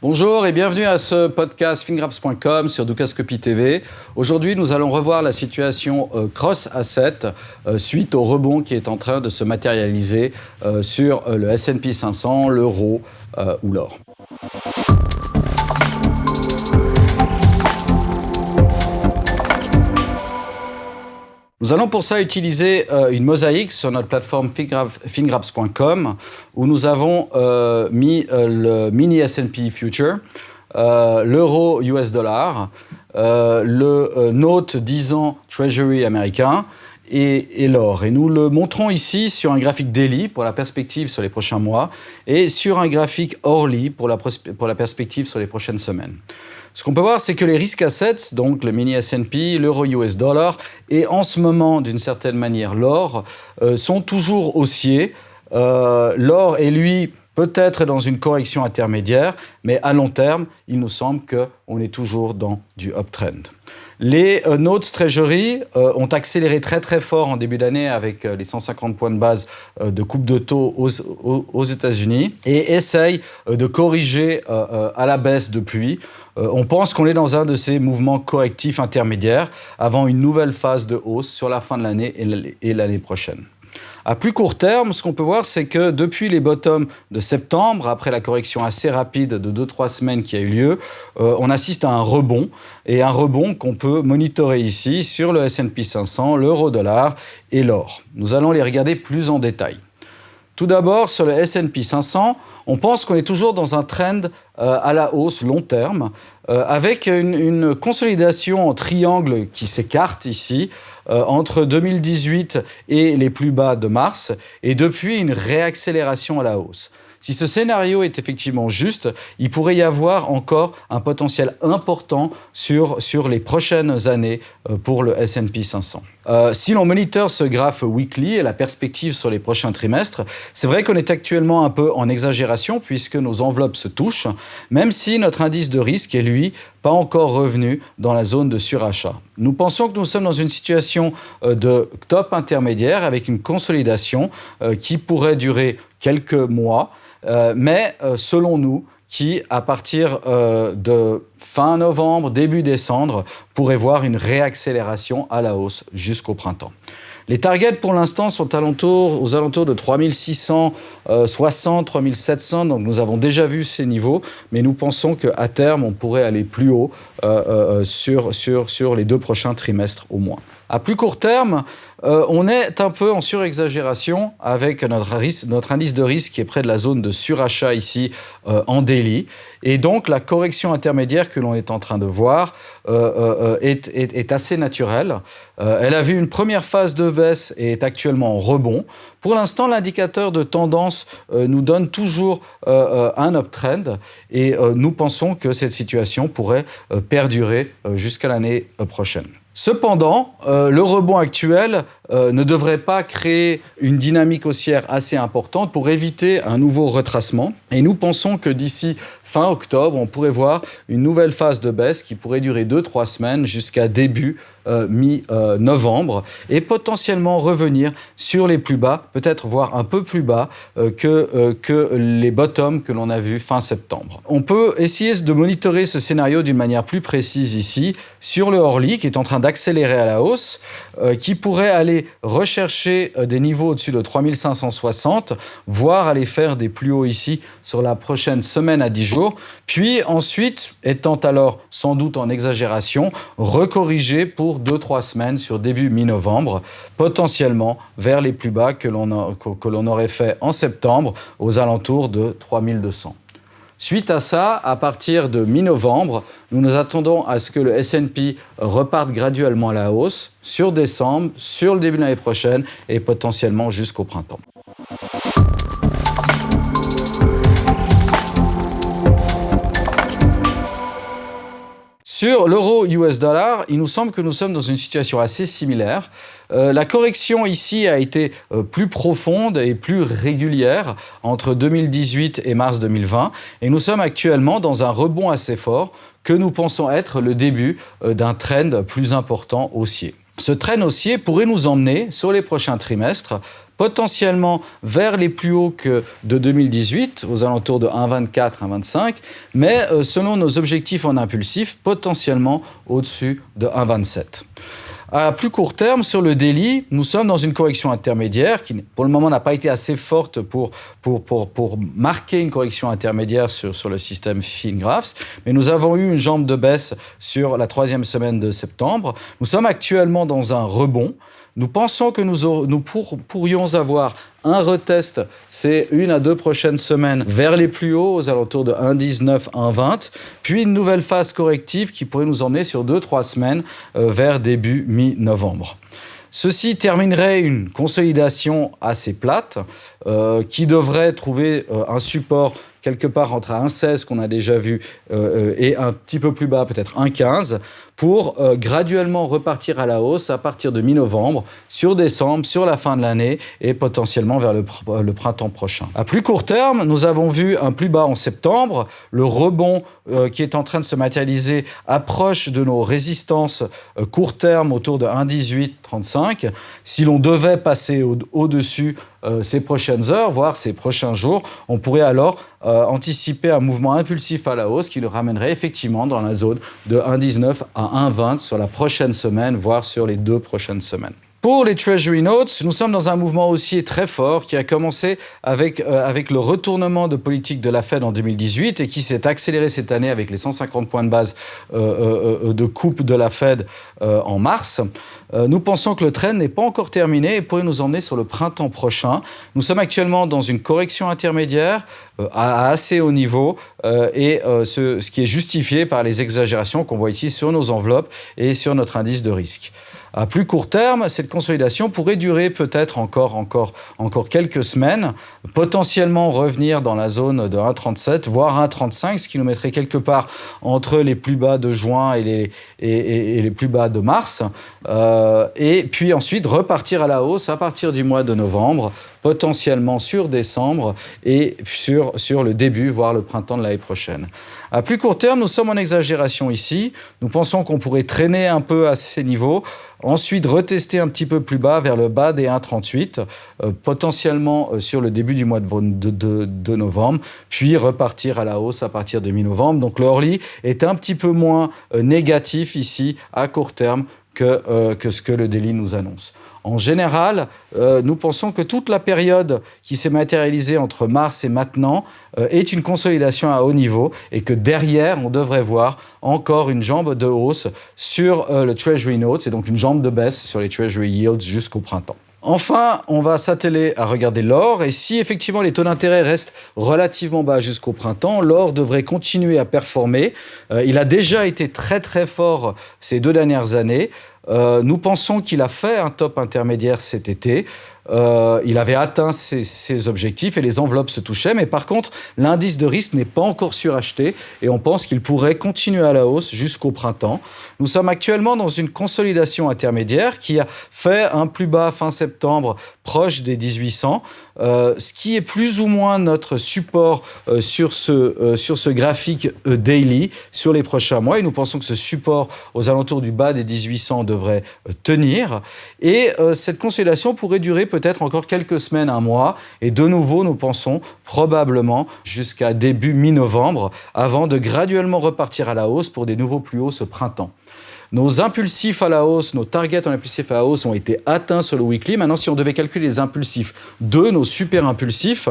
Bonjour et bienvenue à ce podcast fingraps.com sur Dukascopy TV. Aujourd'hui, nous allons revoir la situation cross-asset suite au rebond qui est en train de se matérialiser sur le S&P 500, l'euro ou l'or. Nous allons pour ça utiliser une mosaïque sur notre plateforme fingraps.com où nous avons mis le mini S&P Future, l'euro US dollar, le note 10 ans Treasury américain et l'or. Et nous le montrons ici sur un graphique daily pour la perspective sur les prochains mois et sur un graphique hourly pour la perspective sur les prochaines semaines. Ce qu'on peut voir, c'est que les risk assets, donc le mini S&P, l'euro US dollar et en ce moment, d'une certaine manière, l'or, sont toujours haussiers. L'or est, lui, peut-être dans une correction intermédiaire, mais à long terme, il nous semble qu'on est toujours dans du uptrend. Les notes Treasury ont accéléré très très fort en début d'année avec les 150 points de base de coupe de taux aux États-Unis et essayent de corriger à la baisse depuis. On pense qu'on est dans un de ces mouvements correctifs intermédiaires avant une nouvelle phase de hausse sur la fin de l'année et l'année prochaine. À plus court terme, ce qu'on peut voir, c'est que depuis les bottoms de septembre, après la correction assez rapide de 2-3 semaines qui a eu lieu, on assiste à un rebond, et un rebond qu'on peut monitorer ici sur le S&P 500, l'euro-dollar et l'or. Nous allons les regarder plus en détail. Tout d'abord, sur le S&P 500, on pense qu'on est toujours dans un trend à la hausse long terme, avec une consolidation en triangle qui s'écarte ici, entre 2018 et les plus bas de mars, et depuis une réaccélération à la hausse. Si ce scénario est effectivement juste, il pourrait y avoir encore un potentiel important sur les prochaines années pour le S&P 500. Si l'on monitore ce graphe weekly et la perspective sur les prochains trimestres, c'est vrai qu'on est actuellement un peu en exagération puisque nos enveloppes se touchent, même si notre indice de risque est, lui, pas encore revenu dans la zone de surachat. Nous pensons que nous sommes dans une situation de top intermédiaire avec une consolidation qui pourrait durer quelques mois, mais selon nous, qui, à partir de fin novembre, début décembre, pourrait voir une réaccélération à la hausse jusqu'au printemps. Les targets, pour l'instant, sont aux alentours de 3660, 3700, donc nous avons déjà vu ces niveaux, mais nous pensons qu'à terme, on pourrait aller plus haut sur les 2 prochains trimestres au moins. À plus court terme, on est un peu en surexagération avec notre indice de risque qui est près de la zone de surachat ici en daily. Et donc, la correction intermédiaire que l'on est en train de voir est assez naturelle. Elle a vu une première phase de baisse et est actuellement en rebond. Pour l'instant, l'indicateur de tendance nous donne toujours un uptrend et nous pensons que cette situation pourrait perdurer jusqu'à l'année prochaine. Cependant, le rebond actuel ne devrait pas créer une dynamique haussière assez importante pour éviter un nouveau retracement. Et nous pensons que d'ici fin octobre, on pourrait voir une nouvelle phase de baisse qui pourrait durer 2-3 semaines jusqu'à début mi-novembre et potentiellement revenir sur les plus bas, peut-être voire un peu plus bas que les bottoms que l'on a vus fin septembre. On peut essayer de monitorer ce scénario d'une manière plus précise ici sur le hourly qui est en train d'accélérer à la hausse, qui pourrait aller rechercher des niveaux au-dessus de 3560, voire aller faire des plus hauts ici sur la prochaine semaine à 10 jours, puis ensuite, étant alors sans doute en exagération, recorriger pour 2-3 semaines sur début mi-novembre, potentiellement vers les plus bas que l'on aurait fait en septembre, aux alentours de 3200. Suite à ça, à partir de mi-novembre, nous nous attendons à ce que le S&P reparte graduellement à la hausse sur décembre, sur le début de l'année prochaine et potentiellement jusqu'au printemps. Sur l'euro US dollar, il nous semble que nous sommes dans une situation assez similaire. La correction ici a été plus profonde et plus régulière entre 2018 et mars 2020. Et nous sommes actuellement dans un rebond assez fort que nous pensons être le début d'un trend plus important haussier. Ce trend haussier pourrait nous emmener sur les prochains trimestres potentiellement vers les plus hauts que de 2018, aux alentours de 1,24, 1,25, mais selon nos objectifs en impulsif, potentiellement au-dessus de 1,27. À plus court terme, sur le daily, nous sommes dans une correction intermédiaire qui, pour le moment, n'a pas été assez forte pour marquer une correction intermédiaire sur le système Fingraphs. Mais nous avons eu une jambe de baisse sur la 3e semaine de septembre. Nous sommes actuellement dans un rebond. Nous pensons que nous pourrions avoir un retest ces 1 à 2 prochaines semaines vers les plus hauts, aux alentours de 1,19, 1,20, puis une nouvelle phase corrective qui pourrait nous emmener sur 2-3 semaines vers début mi-novembre. Ceci terminerait une consolidation assez plate qui devrait trouver un support quelque part entre 1,16 qu'on a déjà vu et un petit peu plus bas, peut-être 1,15, pour graduellement repartir à la hausse à partir de mi-novembre, sur décembre, sur la fin de l'année et potentiellement vers le printemps prochain. À plus court terme, nous avons vu un plus bas en septembre. Le rebond qui est en train de se matérialiser approche de nos résistances court terme autour de 1,1835. Si l'on devait passer au-dessus ces prochaines heures, voire ces prochains jours, on pourrait alors anticiper un mouvement impulsif à la hausse qui nous ramènerait effectivement dans la zone de 1,19 à 1,20 sur la prochaine semaine, voire sur les 2 prochaines semaines. Pour les Treasury Notes, nous sommes dans un mouvement haussier très fort qui a commencé avec le retournement de politique de la Fed en 2018 et qui s'est accéléré cette année avec les 150 points de base de coupe de la Fed en mars. Nous pensons que le trend n'est pas encore terminé et pourrait nous emmener sur le printemps prochain. Nous sommes actuellement dans une correction intermédiaire à assez haut niveau ce qui est justifié par les exagérations qu'on voit ici sur nos enveloppes et sur notre indice de risque. À plus court terme, cette consolidation pourrait durer peut-être encore quelques semaines, potentiellement revenir dans la zone de 1,37, voire 1,35, ce qui nous mettrait quelque part entre les plus bas de juin et les plus bas de mars, et puis ensuite repartir à la hausse à partir du mois de novembre, potentiellement sur décembre et sur le début, voire le printemps de l'année prochaine. À plus court terme, nous sommes en exagération ici. Nous pensons qu'on pourrait traîner un peu à ces niveaux, ensuite retester un petit peu plus bas vers le bas des 1,38, potentiellement sur le début du mois de novembre, puis repartir à la hausse à partir de mi-novembre. Donc le Orly est un petit peu moins négatif ici à court terme que ce que le daily nous annonce. En général, nous pensons que toute la période qui s'est matérialisée entre mars et maintenant est une consolidation à haut niveau et que derrière, on devrait voir encore une jambe de hausse sur le Treasury Notes et donc une jambe de baisse sur les Treasury Yields jusqu'au printemps. Enfin, on va s'atteler à regarder l'or et si effectivement les taux d'intérêt restent relativement bas jusqu'au printemps, l'or devrait continuer à performer. Il a déjà été très très fort ces 2 dernières années. Nous pensons qu'il a fait un top intermédiaire cet été. Il avait atteint ses objectifs et les enveloppes se touchaient. Mais par contre, l'indice de risque n'est pas encore suracheté et on pense qu'il pourrait continuer à la hausse jusqu'au printemps. Nous sommes actuellement dans une consolidation intermédiaire qui a fait un plus bas fin septembre proche des 1800, ce qui est plus ou moins notre support sur ce graphique daily sur les prochains mois. Et nous pensons que ce support aux alentours du bas des 1800 devrait tenir. Et cette consolidation pourrait durer peut-être encore quelques semaines, un mois. Et de nouveau, nous pensons probablement jusqu'à début mi-novembre, avant de graduellement repartir à la hausse pour des nouveaux plus hauts ce printemps. Nos impulsifs à la hausse, nos targets en impulsifs à la hausse ont été atteints sur le weekly. Maintenant, si on devait calculer les impulsifs de nos super impulsifs,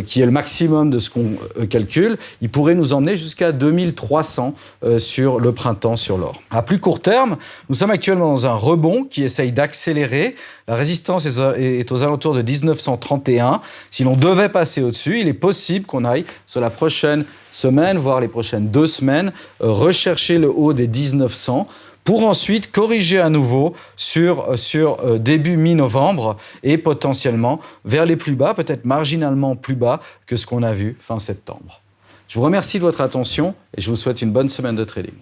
qui est le maximum de ce qu'on calcule, ils pourraient nous emmener jusqu'à 2300 sur le printemps sur l'or. À plus court terme, nous sommes actuellement dans un rebond qui essaye d'accélérer. La résistance est aux alentours de 1931. Si l'on devait passer au-dessus, il est possible qu'on aille sur la prochaine semaine, voire les prochaines 2 semaines, rechercher le haut des 1900 pour ensuite corriger à nouveau sur début mi-novembre et potentiellement vers les plus bas, peut-être marginalement plus bas que ce qu'on a vu fin septembre. Je vous remercie de votre attention et je vous souhaite une bonne semaine de trading.